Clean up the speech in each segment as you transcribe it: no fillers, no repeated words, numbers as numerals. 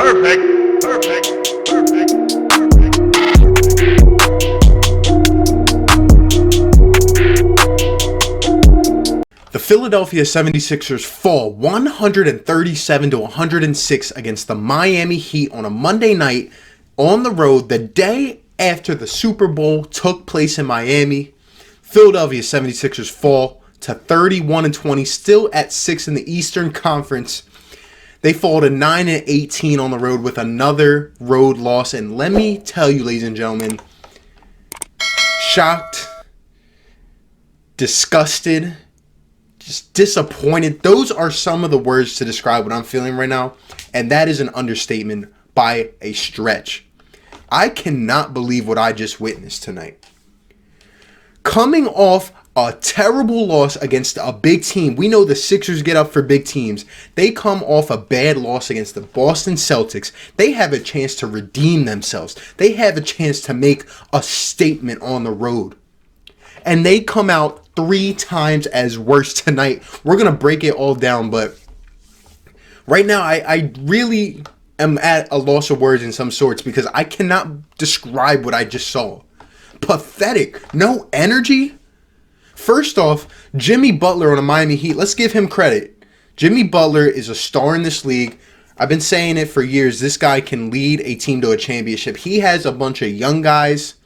Perfect. Perfect. Perfect. The Philadelphia 76ers fall 137 to 106 against the Miami Heat on a Monday night on the road the day after the Super Bowl took place in Miami. Philadelphia 76ers fall to 31-20, still at 6 in the Eastern Conference. They fall to 9-18 on the road with another road loss. And let me tell you, ladies and gentlemen, shocked, disgusted, just disappointed. Those are some of the words to describe what I'm feeling right now. And that is an understatement by a stretch. I cannot believe what I just witnessed tonight. Coming off a terrible loss against a big team. We know the Sixers get up for big teams. They come off a bad loss against the Boston Celtics. They have a chance to redeem themselves. They have a chance to make a statement on the road. And they come out 3 times as worse tonight. We're going to break it all down, but right now I really am at a loss of words in some sorts because I cannot describe what I just saw. Pathetic. No energy. First off, Jimmy Butler on the Miami Heat. Let's give him credit. Jimmy Butler is a star in this league. I've been saying it for years. This guy can lead a team to a championship. He has a bunch of young guys,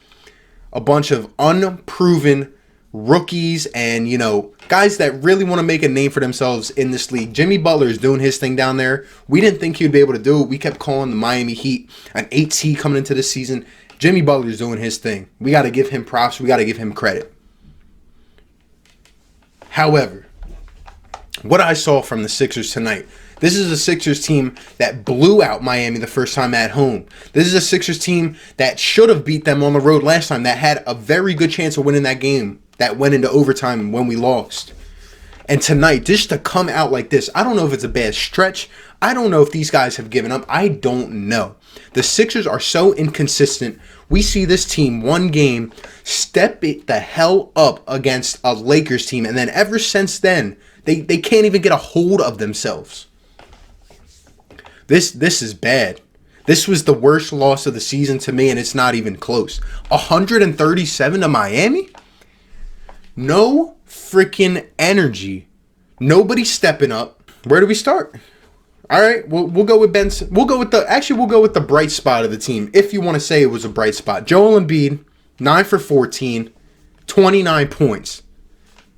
a bunch of unproven rookies, and, guys that really want to make a name for themselves in this league. Jimmy Butler is doing his thing down there. We didn't think he'd be able to do it. We kept calling the Miami Heat an 8 seed coming into this season. Jimmy Butler is doing his thing. We got to give him props. We got to give him credit. However, what I saw from the Sixers tonight, this is a Sixers team that blew out Miami the first time at home. This is a Sixers team that should have beat them on the road last time, that had a very good chance of winning that game, that went into overtime when we lost. And tonight, just to come out like this, I don't know if it's a bad stretch. I don't know if these guys have given up. I don't know. The Sixers are so inconsistent. We see this team one game step it the hell up against a Lakers team, and then ever since then, they can't even get a hold of themselves. This is bad. This was the worst loss of the season to me, and it's not even close. 137 to Miami? No freaking energy. Nobody stepping up. Where do we start? All right, we'll go with Ben. We'll go with the bright spot of the team, if you want to say it was a bright spot. Joel Embiid, 9 for 14, 29 points.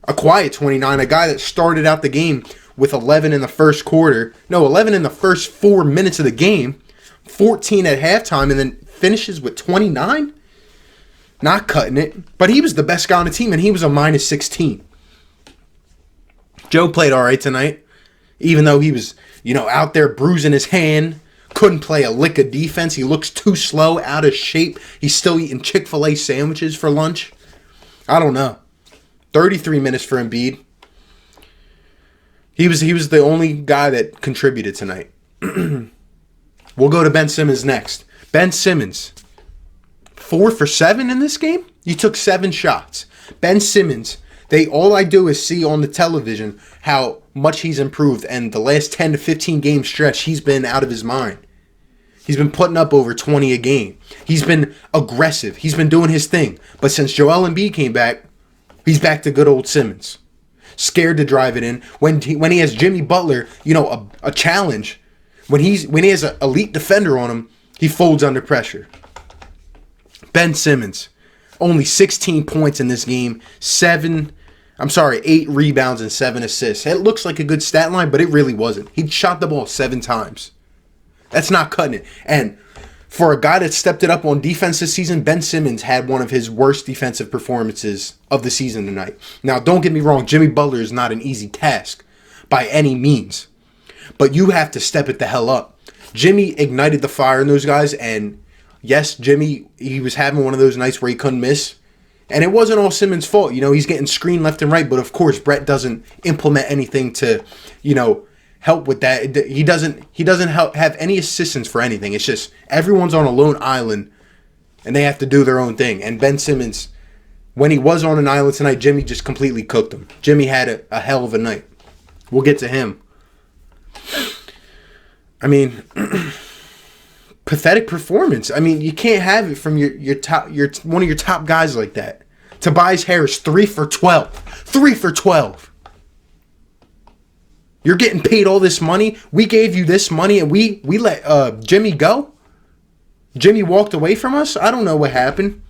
A quiet 29, a guy that started out the game with 11 in the first quarter. No, 11 in the first 4 minutes of the game, 14 at halftime, and then finishes with 29? Not cutting it. But he was the best guy on the team, and he was a minus 16. Joe played all right tonight, even though he was, out there bruising his hand. Couldn't play a lick of defense. He looks too slow, out of shape. He's still eating Chick-fil-A sandwiches for lunch. I don't know. 33 minutes for Embiid. He was the only guy that contributed tonight. We'll go to Ben Simmons next. Ben Simmons, 4 for 7 in this game? You took 7 shots. Ben Simmons, all I do is see on the television how much he's improved, and the last 10 to 15 game stretch, he's been out of his mind. He's been putting up over 20 a game. He's been aggressive. He's been doing his thing. But since Joel Embiid came back, he's back to good old Simmons. Scared to drive it in. When he has Jimmy Butler, a challenge, when he has an elite defender on him, he folds under pressure. Ben Simmons, only 16 points in this game, 8 rebounds and 7 assists. It looks like a good stat line, but it really wasn't. He shot the ball 7 times. That's not cutting it. And for a guy that stepped it up on defense this season, Ben Simmons had one of his worst defensive performances of the season tonight. Now, don't get me wrong, Jimmy Butler is not an easy task by any means. But you have to step it the hell up. Jimmy ignited the fire in those guys, and yes, Jimmy, he was having one of those nights where he couldn't miss. And it wasn't all Simmons' fault. He's getting screened left and right. But, of course, Brett doesn't implement anything to, help with that. He doesn't have any assistance for anything. It's just everyone's on a lone island, and they have to do their own thing. And Ben Simmons, when he was on an island tonight, Jimmy just completely cooked him. Jimmy had a hell of a night. We'll get to him. I mean, pathetic performance. I mean, you can't have it from your top one of your top guys like that. Tobias Harris, 3 for 12. 3 for 12. You're getting paid all this money. We gave you this money and we let Jimmy go. Jimmy walked away from us. I don't know what happened.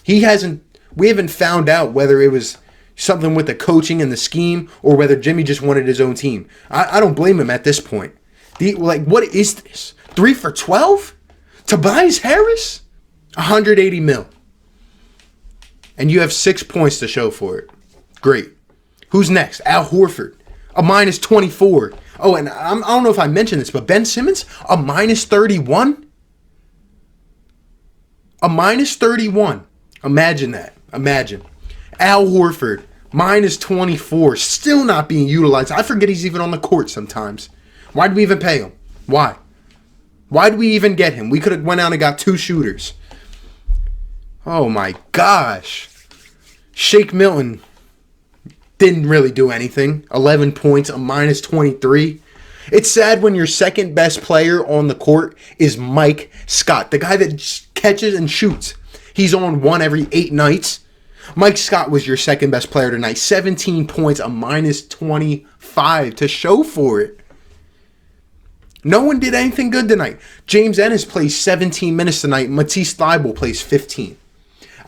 We haven't found out whether it was something with the coaching and the scheme or whether Jimmy just wanted his own team. I don't blame him at this point. What is this? 3 for 12? Tobias Harris? 180 mil. And you have 6 points to show for it. Great. Who's next? Al Horford. A minus 24. Oh, and I don't know if I mentioned this, but Ben Simmons, a minus 31. A minus 31. Imagine that. Imagine. Al Horford, minus 24. Still not being utilized. I forget he's even on the court sometimes. Why did we even pay him? Why? Why did we even get him? We could have went out and got 2 shooters. Oh my gosh. Shake Milton didn't really do anything. 11 points, a minus 23. It's sad when your second best player on the court is Mike Scott, the guy that catches and shoots. He's on 1 every 8 nights. Mike Scott was your second best player tonight. 17 points, a minus 25 to show for it. No one did anything good tonight. James Ennis plays 17 minutes tonight. Matisse Thybulle plays 15.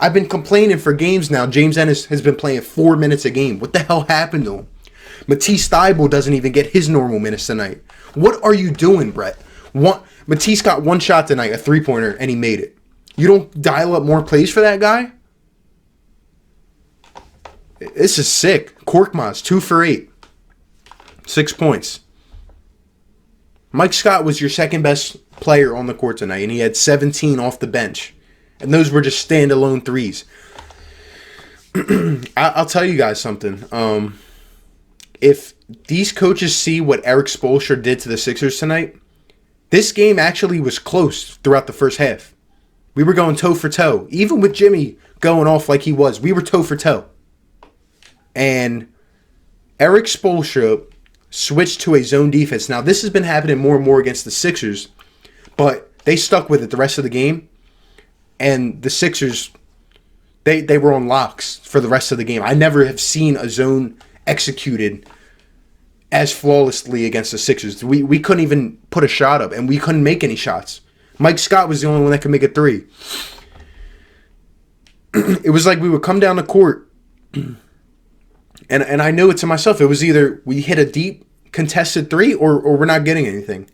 I've been complaining for games now. James Ennis has been playing 4 minutes a game. What the hell happened to him? Matisse Thybulle doesn't even get his normal minutes tonight. What are you doing, Brett? Matisse got 1 shot tonight, a 3-pointer, and he made it. You don't dial up more plays for that guy? This is sick. Korkmaz, 2 for 8. 6 points. Mike Scott was your second best player on the court tonight, and he had 17 off the bench. And those were just standalone threes. I'll tell you guys something. If these coaches see what Eric Spoelstra did to the Sixers tonight, this game actually was close throughout the first half. We were going toe for toe. Even with Jimmy going off like he was, we were toe for toe. And Eric Spoelstra switched to a zone defense. Now, this has been happening more and more against the Sixers, but they stuck with it the rest of the game. And the Sixers, they were on locks for the rest of the game. I never have seen a zone executed as flawlessly against the Sixers. We couldn't even put a shot up, and we couldn't make any shots. Mike Scott was the only one that could make a 3. It was like we would come down the court, and I knew it to myself. It was either we hit a deep contested 3 or we're not getting anything.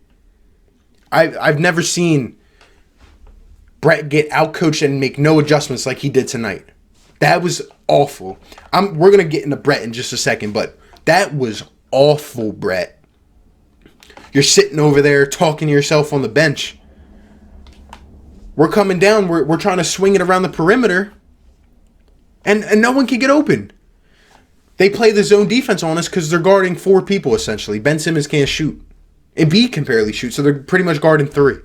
I've never seen Brett get outcoached and make no adjustments like he did tonight. That was awful. We're going to get into Brett in just a second, but that was awful, Brett. You're sitting over there talking to yourself on the bench. We're coming down. We're trying to swing it around the perimeter, and no one can get open. They play the zone defense on us because they're guarding 4 people, essentially. Ben Simmons can't shoot. Embiid can barely shoot, so they're pretty much guarding 3.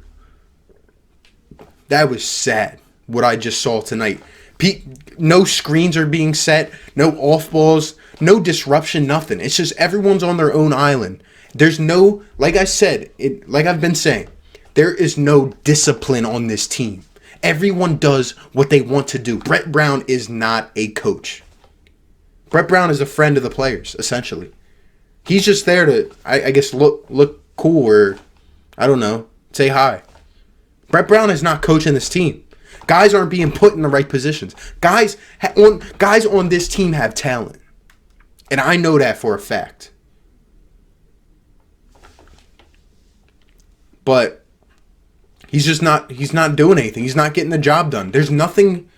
That was sad, what I just saw tonight. No screens are being set, no off balls, no disruption, nothing. It's just everyone's on their own island. There's no, like I said, like I've been saying, there is no discipline on this team. Everyone does what they want to do. Brett Brown is not a coach. Brett Brown is a friend of the players, essentially. He's just there to, I guess, look cool or, I don't know, say hi. Brett Brown is not coaching this team. Guys aren't being put in the right positions. Guys on this team have talent. And I know that for a fact. But he's not doing anything. He's not getting the job done. There's nothing.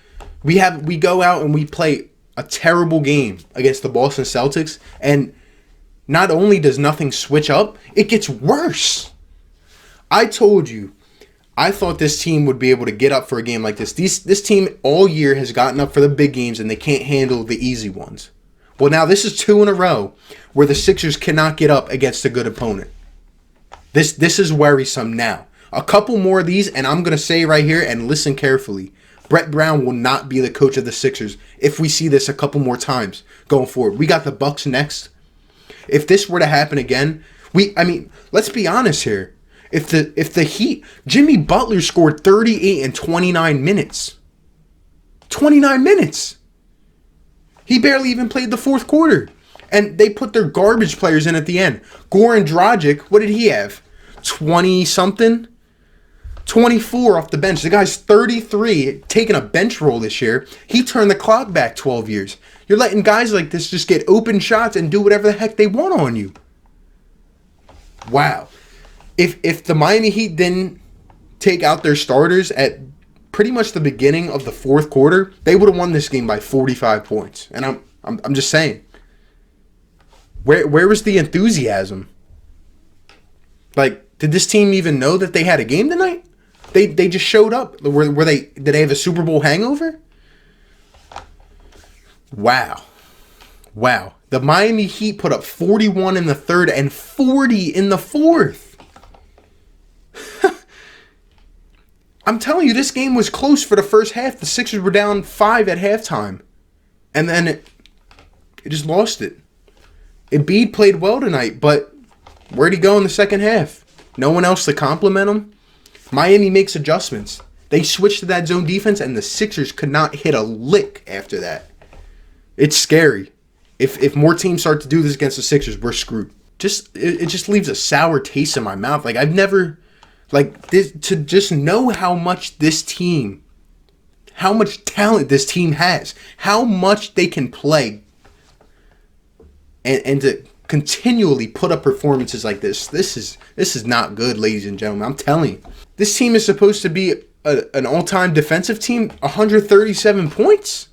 We go out and we play a terrible game against the Boston Celtics, and not only does nothing switch up, it gets worse. I told you, I thought this team would be able to get up for a game like this. This team all year has gotten up for the big games, and they can't handle the easy ones. Well, now this is 2 in a row where the Sixers cannot get up against a good opponent. This is worrisome now. A couple more of these, and I'm going to say right here, and listen carefully, Brett Brown will not be the coach of the Sixers if we see this a couple more times going forward. We got the Bucks next. If this were to happen again, let's be honest here. If the Heat, Jimmy Butler scored 38 in 29 minutes. 29 minutes. He barely even played the fourth quarter. And they put their garbage players in at the end. Goran Dragic, what did he have? 20-something? 24 off the bench. The guy's 33, taking a bench role this year. He turned the clock back 12 years. You're letting guys like this just get open shots and do whatever the heck they want on you. Wow. If the Miami Heat didn't take out their starters at pretty much the beginning of the fourth quarter, they would have won this game by 45 points. And I'm just saying. Where was the enthusiasm? Like, did this team even know that they had a game tonight? They just showed up. Did they have a Super Bowl hangover? Wow. The Miami Heat put up 41 in the third and 40 in the fourth. I'm telling you, this game was close for the first half. The Sixers were down 5 at halftime. And then it just lost it. Embiid played well tonight, but where'd he go in the second half? No one else to compliment him? Miami makes adjustments. They switched to that zone defense, and the Sixers could not hit a lick after that. It's scary. If more teams start to do this against the Sixers, we're screwed. It just leaves a sour taste in my mouth. Like, I've never... Like, this, to just know how much talent this team has, how much they can play, and to continually put up performances like this is not good, ladies and gentlemen. I'm telling you. This team is supposed to be an all-time defensive team, 137 points.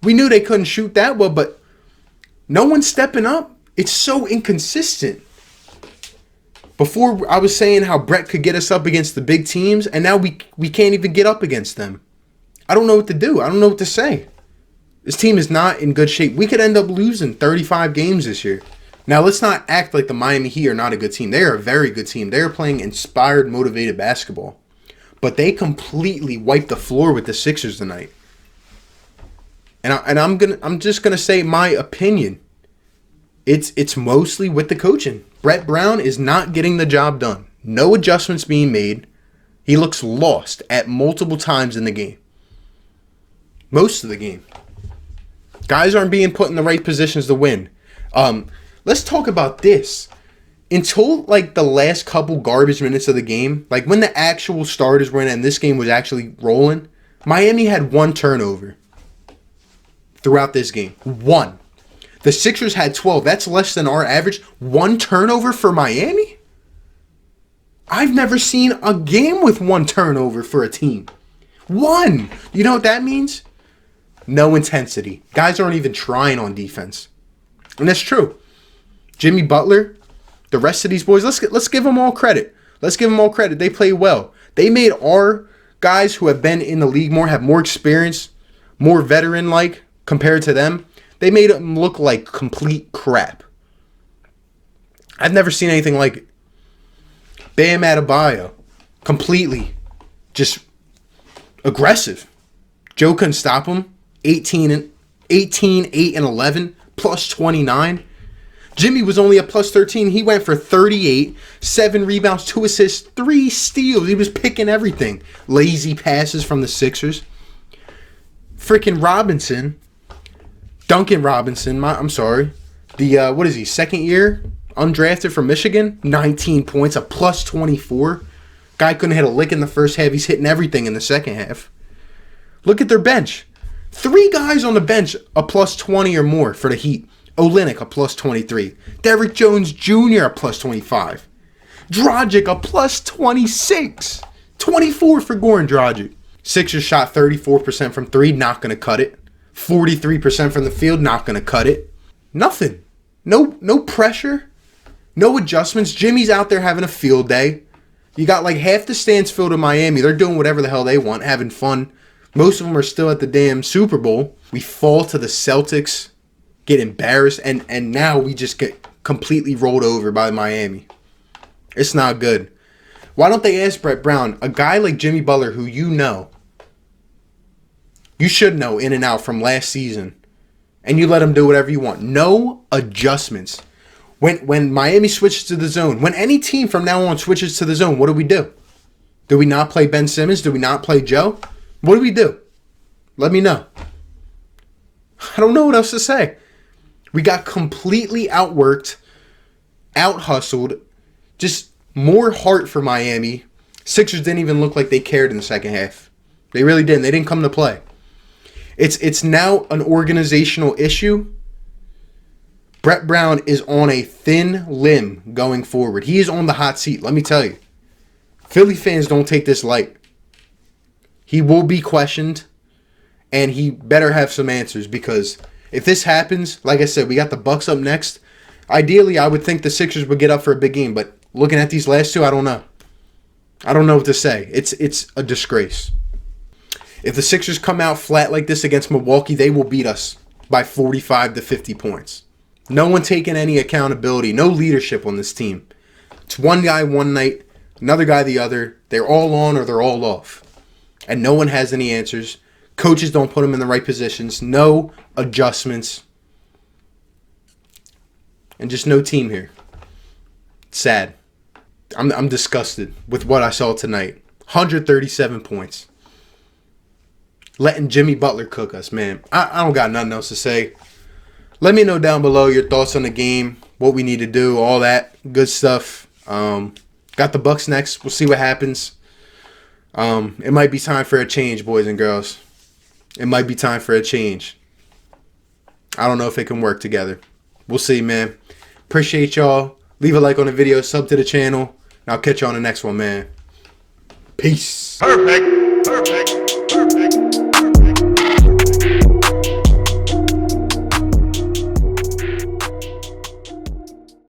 We knew they couldn't shoot that well, but no one's stepping up. It's so inconsistent. Before, I was saying how Brett could get us up against the big teams, and now we can't even get up against them. I don't know what to do. I don't know what to say. This team is not in good shape. We could end up losing 35 games this year. Now, let's not act like the Miami Heat are not a good team. They are a very good team. They are playing inspired, motivated basketball. But they completely wiped the floor with the Sixers tonight. And I'm just gonna say my opinion. It's mostly with the coaching. Brett Brown is not getting the job done. No adjustments being made. He looks lost at multiple times in the game. Most of the game. Guys aren't being put in the right positions to win. Let's talk about this. Until like the last couple garbage minutes of the game, like when the actual starters were in and this game was actually rolling, Miami had 1 turnover throughout this game. 1. The Sixers had 12. That's less than our average. 1 turnover for Miami? I've never seen a game with 1 turnover for a team. 1. You know what that means? No intensity. Guys aren't even trying on defense. And that's true. Jimmy Butler, the rest of these boys, let's give them all credit. Let's give them all credit. They play well. They made our guys who have been in the league more, have more experience, more veteran-like compared to them. They made them look like complete crap. I've never seen anything like it. Bam Adebayo, completely just aggressive. Joe couldn't stop him. 18, 8, and 11, plus 29. Jimmy was only a plus 13. He went for 38, 7 rebounds, 2 assists, 3 steals. He was picking everything. Lazy passes from the Sixers. Freaking Robinson. Duncan Robinson, I'm sorry. What is he, second year? Undrafted from Michigan. 19 points, a plus 24. Guy couldn't hit a lick in the first half. He's hitting everything in the second half. Look at their bench. 3 guys on the bench, a plus 20 or more for the Heat. Olynyk, a plus 23. Derrick Jones Jr., a plus 25. Dragic, a plus 26. 24 for Goran Dragic. Sixers shot 34% from 3, not going to cut it. 43% from the field, not going to cut it. Nothing. No pressure. No adjustments. Jimmy's out there having a field day. You got like half the stands filled in Miami. They're doing whatever the hell they want, having fun. Most of them are still at the damn Super Bowl. We fall to the Celtics, get embarrassed, and now we just get completely rolled over by Miami. It's not good. Why don't they ask Brett Brown, a guy like Jimmy Butler who you should know in and out from last season, and you let him do whatever you want. No adjustments. When Miami switches to the zone, when any team from now on switches to the zone, what do? Do we not play Ben Simmons? Do we not play Joe? What do we do? Let me know. I don't know what else to say. We got completely outworked, out-hustled, just more heart for Miami. Sixers didn't even look like they cared in the second half. They really didn't. They didn't come to play. It's now an organizational issue. Brett Brown is on a thin limb going forward. He is on the hot seat, let me tell you. Philly fans don't take this light. He will be questioned, and he better have some answers, because if this happens, like I said, we got the Bucks up next. Ideally, I would think the Sixers would get up for a big game, but looking at these last two, I don't know. I don't know what to say. It's a disgrace. If the Sixers come out flat like this against Milwaukee, they will beat us by 45 to 50 points. No one taking any accountability, no leadership on this team. It's one guy one night, another guy the other. They're all on or they're all off. And no one has any answers. Coaches don't put them in the right positions. No adjustments. And just no team here. It's sad. I'm disgusted with what I saw tonight. 137 points. Letting Jimmy Butler cook us, man. I don't got nothing else to say. Let me know down below your thoughts on the game, what we need to do, all that good stuff. Got the Bucks next. We'll see what happens. It might be time for a change, boys and girls. It might be time for a change. I don't know if it can work together. We'll see, man. Appreciate y'all. Leave a like on the video, sub to the channel, and I'll catch you on the next one, man. Peace. Perfect.